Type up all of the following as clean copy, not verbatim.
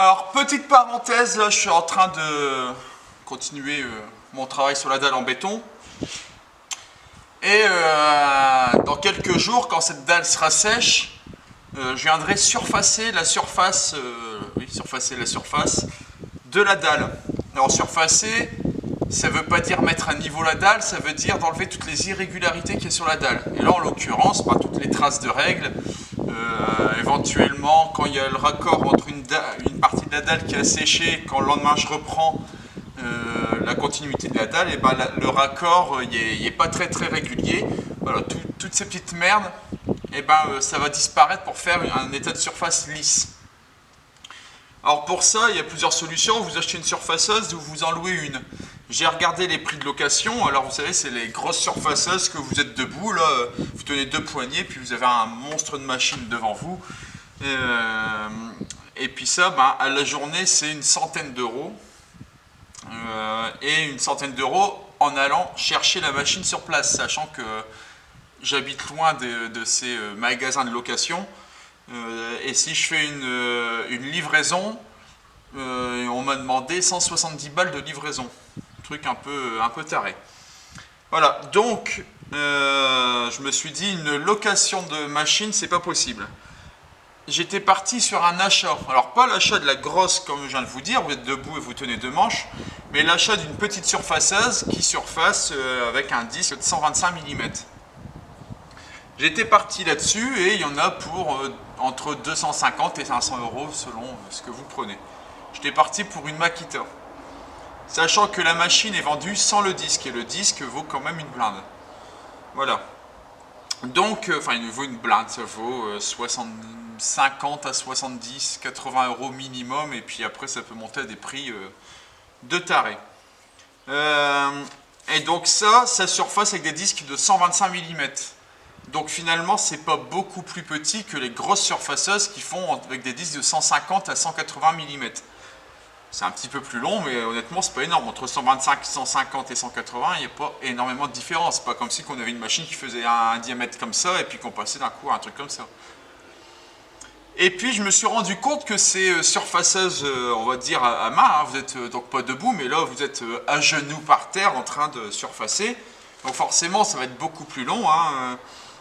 Alors, petite parenthèse, là, je suis en train de continuer mon travail sur la dalle en béton. Et dans quelques jours, quand cette dalle sera sèche, je viendrai surfacer la surface, surfacer la surface de la dalle. Alors, surfacer, ça ne veut pas dire mettre à niveau la dalle, ça veut dire d'enlever toutes les irrégularités qu'il y a sur la dalle. Et là, en l'occurrence, toutes les traces de règles, éventuellement, quand il y a le raccord entre une partie de la dalle qui a séché, quand le lendemain je reprends la continuité de la dalle, et le raccord il n'est pas très régulier. Voilà, toutes ces petites merdes, ça va disparaître pour faire un état de surface lisse. Alors pour ça, il y a plusieurs solutions. Vous achetez une surfaceuse ou vous en louez une. J'ai regardé les prix de location. Alors vous savez, c'est les grosses surfaceuses que vous êtes debout, là, vous tenez deux poignées, puis vous avez un monstre de machine devant vous. Et puis ça, à la journée, c'est une centaine d'euros. Et une centaine d'euros en allant chercher la machine sur place, sachant que j'habite loin de ces magasins de location. Et si je fais une livraison, on m'a demandé 170 balles de livraison. Truc un peu taré. Voilà, donc je me suis dit, une location de machine, c'est pas possible. J'étais parti sur un achat. Alors pas l'achat de la grosse, comme je viens de vous dire, vous êtes debout et vous tenez deux manches, mais l'achat d'une petite surfaceuse qui surface avec un disque de 125 mm. J'étais parti là-dessus et il y en a pour entre 250 et 500 euros selon ce que vous prenez. J'étais parti pour une Makita. Sachant que la machine est vendue sans le disque et le disque vaut quand même une blinde. Voilà. Donc, il vaut une blinde, ça vaut 50 à 70, 80 euros minimum, et puis après ça peut monter à des prix de taré. Et donc ça surface avec des disques de 125 mm. Donc finalement, c'est pas beaucoup plus petit que les grosses surfaceuses qui font avec des disques de 150 à 180 mm. C'est un petit peu plus long, mais honnêtement, c'est pas énorme. Entre 125, 150 et 180, il n'y a pas énormément de différence. C'est pas comme si on avait une machine qui faisait un diamètre comme ça et puis qu'on passait d'un coup à un truc comme ça. Et puis, je me suis rendu compte que ces surfaceuses, on va dire à main, vous êtes donc pas debout, mais là, vous êtes à genoux par terre en train de surfacer. Donc forcément, ça va être beaucoup plus long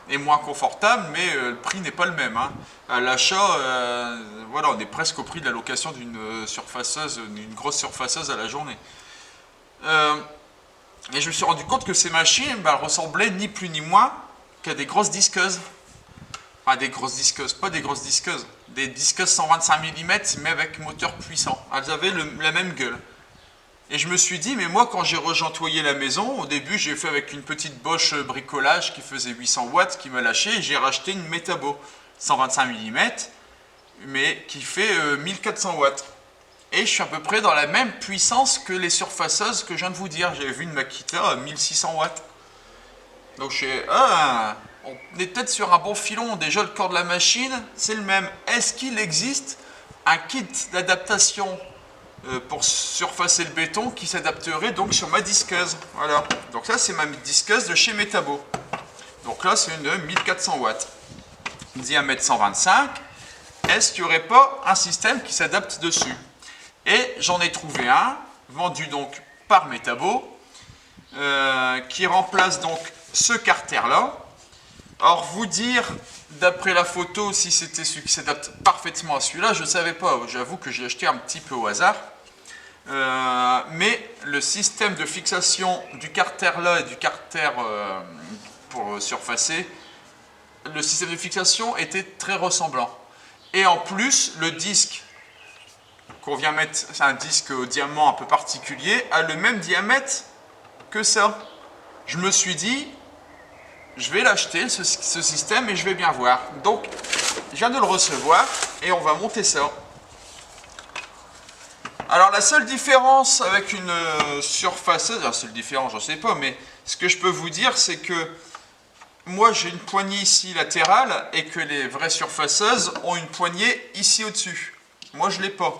et moins confortable, mais le prix n'est pas le même. À l'achat, voilà, on est presque au prix de la location d'une surfaceuse, d'une grosse surfaceuse à la journée. Et je me suis rendu compte que ces machines ressemblaient ni plus ni moins qu'à des grosses disqueuses. Enfin, des grosses disqueuses, pas des grosses disqueuses, des disqueuses 125 mm, mais avec moteur puissant. Elles avaient la même gueule. Et je me suis dit, mais moi, quand j'ai regentoyé la maison, au début, j'ai fait avec une petite Bosch bricolage qui faisait 800 watts, qui m'a lâché, et j'ai racheté une Metabo 125 mm, mais qui fait 1400 watts. Et je suis à peu près dans la même puissance que les surfaceuses que je viens de vous dire. J'avais vu une Makita à 1600 watts. Donc je suis, on est peut-être sur un bon filon. Déjà, le corps de la machine, c'est le même. Est-ce qu'il existe un kit d'adaptation pour surfacer le béton qui s'adapterait donc sur ma disqueuse? Voilà. Donc là, c'est ma disqueuse de chez Metabo. Donc là, c'est une 1400 watts. Diamètre 125. Est-ce qu'il n'y aurait pas un système qui s'adapte dessus? Et j'en ai trouvé un, vendu donc par Metabo, qui remplace donc ce carter-là. Or, vous dire, d'après la photo, si c'était celui qui s'adapte parfaitement à celui-là, je ne savais pas. J'avoue que j'ai acheté un petit peu au hasard. Mais le système de fixation du carter-là et du carter pour surfacer, le système de fixation était très ressemblant. Et en plus, le disque qu'on vient mettre, c'est un disque au diamant un peu particulier, a le même diamètre que ça. Je me suis dit, je vais l'acheter, ce système, et je vais bien voir. Donc, je viens de le recevoir, et on va monter ça. Alors, la seule différence avec une surfaceuse, la seule différence, je ne sais pas, mais ce que je peux vous dire, c'est que moi, j'ai une poignée ici latérale, et que les vraies surfaceuses ont une poignée ici au-dessus. Moi, je ne l'ai pas.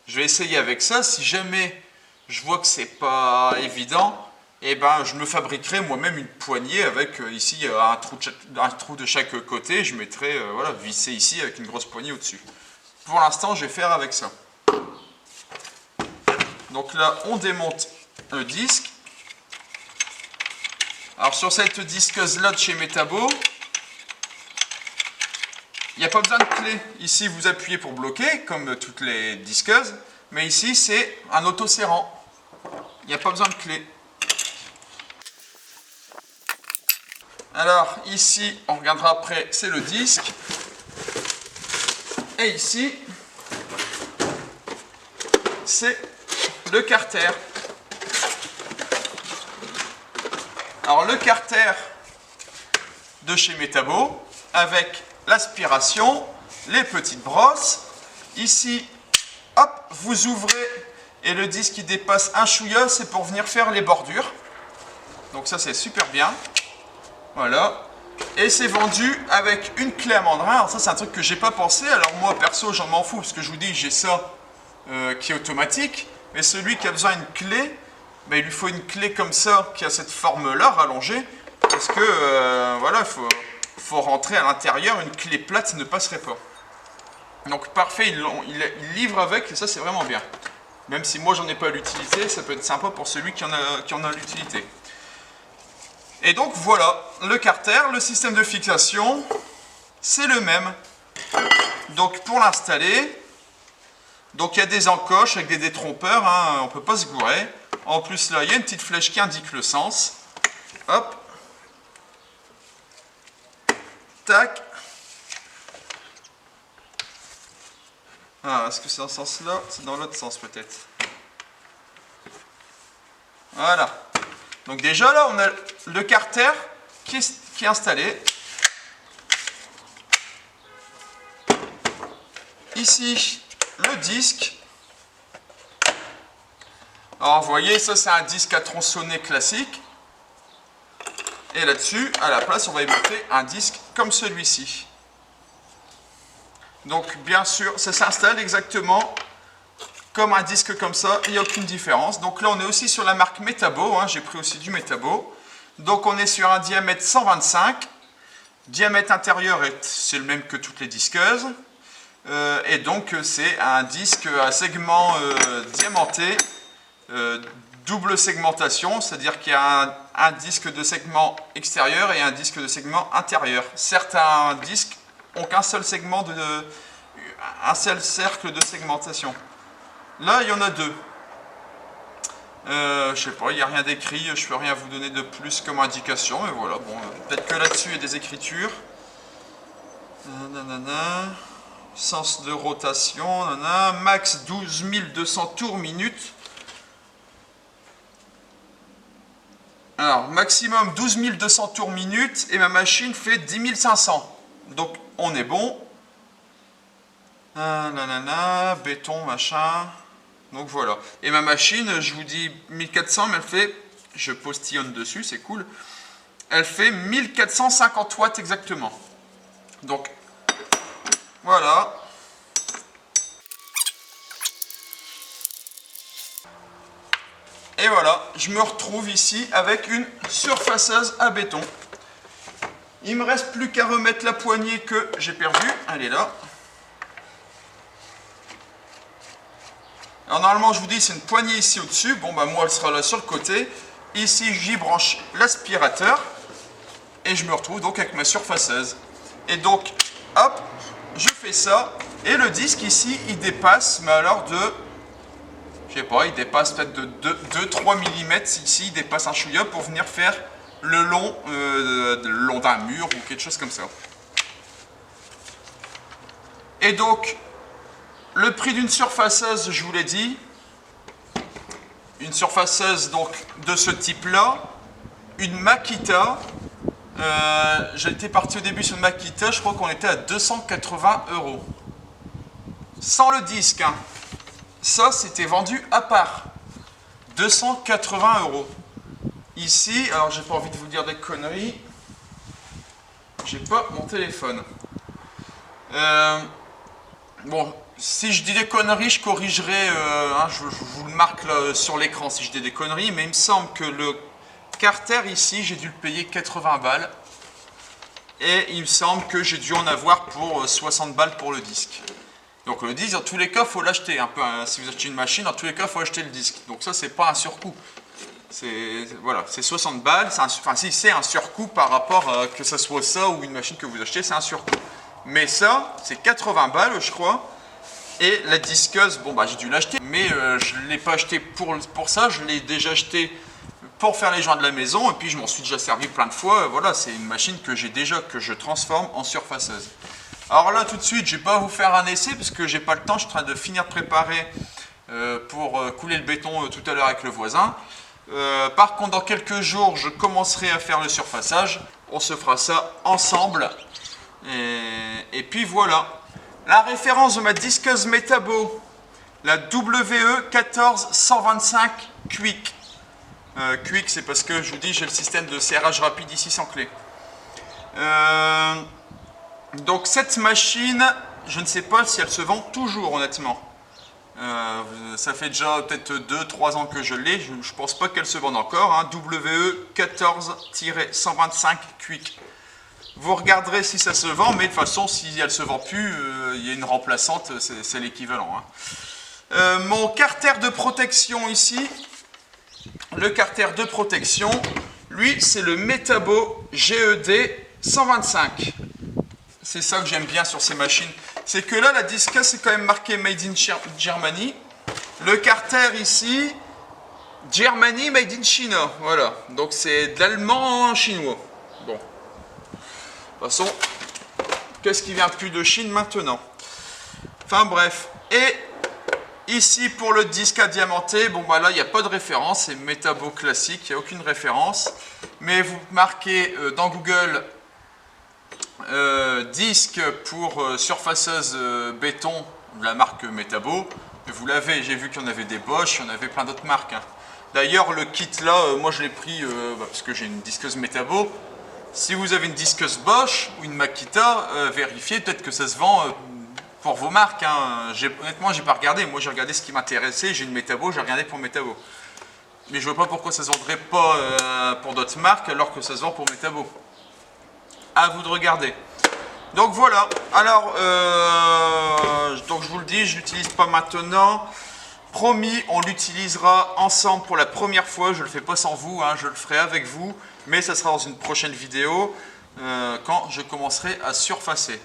Je vais essayer avec ça. Si jamais je vois que c'est pas évident, eh ben, je me fabriquerai moi-même une poignée avec ici un trou de chaque côté. Je mettrai voilà, vissé ici avec une grosse poignée au-dessus. Pour l'instant, je vais faire avec ça. Donc là, on démonte le disque. Alors sur cette disqueuse là de chez Metabo, il n'y a pas besoin de clé. Ici, vous appuyez pour bloquer, comme toutes les disqueuses. Mais ici, c'est un autoserrant. Il n'y a pas besoin de clé. Alors, ici, on regardera après, c'est le disque. Et ici, c'est le carter. Alors, le carter de chez Metabo, avec l'aspiration, les petites brosses. Ici, hop, vous ouvrez et le disque qui dépasse un chouïa, c'est pour venir faire les bordures. Donc ça, c'est super bien. Voilà. Et c'est vendu avec une clé à mandrin. Alors ça, c'est un truc que j'ai pas pensé. Alors moi, perso, j'en m'en fous parce que je vous dis, j'ai ça qui est automatique. Mais celui qui a besoin d'une clé, ben, il lui faut une clé comme ça, qui a cette forme-là, rallongée. Parce que, voilà, il faut rentrer à l'intérieur, une clé plate, ça ne passerait pas. Donc parfait, il livre avec, et ça c'est vraiment bien. Même si moi j'en ai pas l'utilité, ça peut être sympa pour celui qui en a l'utilité. Et donc voilà, le carter, le système de fixation, c'est le même. Donc pour l'installer, donc il y a des encoches avec des détrompeurs, hein, on ne peut pas se gourer. En plus là, il y a une petite flèche qui indique le sens. Hop. Tac. Ah, est-ce que c'est dans ce sens-là? C'est dans l'autre sens peut-être. Voilà. Donc déjà là, on a le carter qui est installé. Ici, le disque. Alors vous voyez, ça c'est un disque à tronçonner classique. Et là-dessus, à la place, on va y monter un disque comme celui-ci. Donc bien sûr, ça s'installe exactement comme un disque comme ça, il n'y a aucune différence. Donc là, on est aussi sur la marque Metabo, hein, j'ai pris aussi du Metabo. Donc on est sur un diamètre 125. Diamètre intérieur, c'est le même que toutes les disqueuses. Et donc c'est un disque à segment diamanté, double segmentation, c'est-à-dire qu'il y a un disque de segment extérieur et un disque de segment intérieur. Certains disques ont qu'un seul segment un seul cercle de segmentation. Là, il y en a deux. Je sais pas, il n'y a rien d'écrit, je peux rien vous donner de plus comme indication, mais voilà, bon, peut-être que là-dessus il y a des écritures. Nanana. Sens de rotation, nanana. Max 12 200 tours minute. Alors, maximum 12 200 tours minute et ma machine fait 10 500. Donc, on est bon. Nanana, béton, machin. Donc voilà. Et ma machine, je vous dis 1400, mais elle fait, je postillonne dessus, c'est cool. Elle fait 1450 watts exactement. Donc, voilà. Et voilà, je me retrouve ici avec une surfaceuse à béton. Il me reste plus qu'à remettre la poignée que j'ai perdue. Elle est là. Alors normalement, je vous dis, c'est une poignée ici au-dessus. Bon, bah moi, elle sera là sur le côté. Ici, j'y branche l'aspirateur. Et je me retrouve donc avec ma surfaceuse. Et donc, hop, je fais ça. Et le disque ici, il dépasse, mais alors de... Je sais pas, il dépasse peut-être de 2-3 mm. Ici, il dépasse un chouïa pour venir faire le long d'un mur ou quelque chose comme ça. Et donc, le prix d'une surfaceuse, je vous l'ai dit, une surfaceuse donc de ce type-là, une Makita, j'étais parti au début sur une Makita, je crois qu'on était à 280 €. Sans le disque, hein. Ça, c'était vendu à part. 280 €. Ici, alors j'ai pas envie de vous dire des conneries, j'ai pas mon téléphone. Bon, si je dis des conneries, je corrigerai, hein, je vous le marque là, sur l'écran si je dis des conneries, mais il me semble que le carter ici, j'ai dû le payer 80 balles. Et il me semble que j'ai dû en avoir pour 60 balles pour le disque. Donc le disque, dans tous les cas, il faut l'acheter. Un peu, hein, si vous achetez une machine, dans tous les cas, il faut acheter le disque. Donc ça, c'est pas un surcoût. Voilà, c'est 60 balles. Enfin, si c'est un surcoût par rapport à que ce soit ça ou une machine que vous achetez, c'est un surcoût. Mais ça, c'est 80 balles, je crois. Et la disqueuse, bon, bah j'ai dû l'acheter, mais je ne l'ai pas acheté pour ça. Je l'ai déjà acheté pour faire les joints de la maison. Et puis, je m'en suis déjà servi plein de fois. Voilà, c'est une machine que j'ai déjà, que je transforme en surfaceuse. Alors là, tout de suite, je ne vais pas vous faire un essai parce que j'ai pas le temps. Je suis en train de finir de préparer pour couler le béton tout à l'heure avec le voisin. Par contre, dans quelques jours, je commencerai à faire le surfaçage. On se fera ça ensemble. Et puis voilà. La référence de ma disqueuse Metabo, la WE14125 Quick. Quick, c'est parce que je vous dis, j'ai le système de serrage rapide ici sans clé. Donc cette machine, je ne sais pas si elle se vend toujours honnêtement. Ça fait déjà peut-être 2-3 ans que je l'ai, je ne pense pas qu'elle se vende encore, hein. WE14-125 Quick. Vous regarderez si ça se vend, mais de toute façon, si elle ne se vend plus, il y a une remplaçante, c'est l'équivalent, hein. Mon carter de protection ici, le carter de protection, lui, c'est le Metabo GED 125. C'est ça que j'aime bien sur ces machines. C'est que là, la disqueuse, c'est quand même marqué Made in Germany. Le carter ici, Germany Made in China. Voilà. Donc c'est de l'allemand en chinois. Bon. De toute façon, qu'est-ce qui vient plus de Chine maintenant? Enfin bref. Et ici, pour le disque à diamanter, bon bah là, il n'y a pas de référence. C'est Metabo classique, il n'y a aucune référence. Mais vous marquez dans Google disque pour surfaceuse béton de la marque Metabo. Vous l'avez, j'ai vu qu'il y en avait des Bosch, il y en avait plein d'autres marques, hein. D'ailleurs, le kit là, moi je l'ai pris parce que j'ai une disqueuse Metabo. Si vous avez une disqueuse Bosch ou une Makita, vérifiez, peut-être que ça se vend pour vos marques, hein. Honnêtement, j'ai pas regardé. Moi, j'ai regardé ce qui m'intéressait. J'ai une Metabo, j'ai regardé pour Metabo. Mais je vois pas pourquoi ça se vendrait pas pour d'autres marques alors que ça se vend pour Metabo. À vous de regarder. Donc voilà. Alors, donc je vous le dis, je l'utilise pas maintenant. Promis, on l'utilisera ensemble pour la première fois. Je ne le fais pas sans vous, hein, je le ferai avec vous. Mais ça sera dans une prochaine vidéo quand je commencerai à surfacer.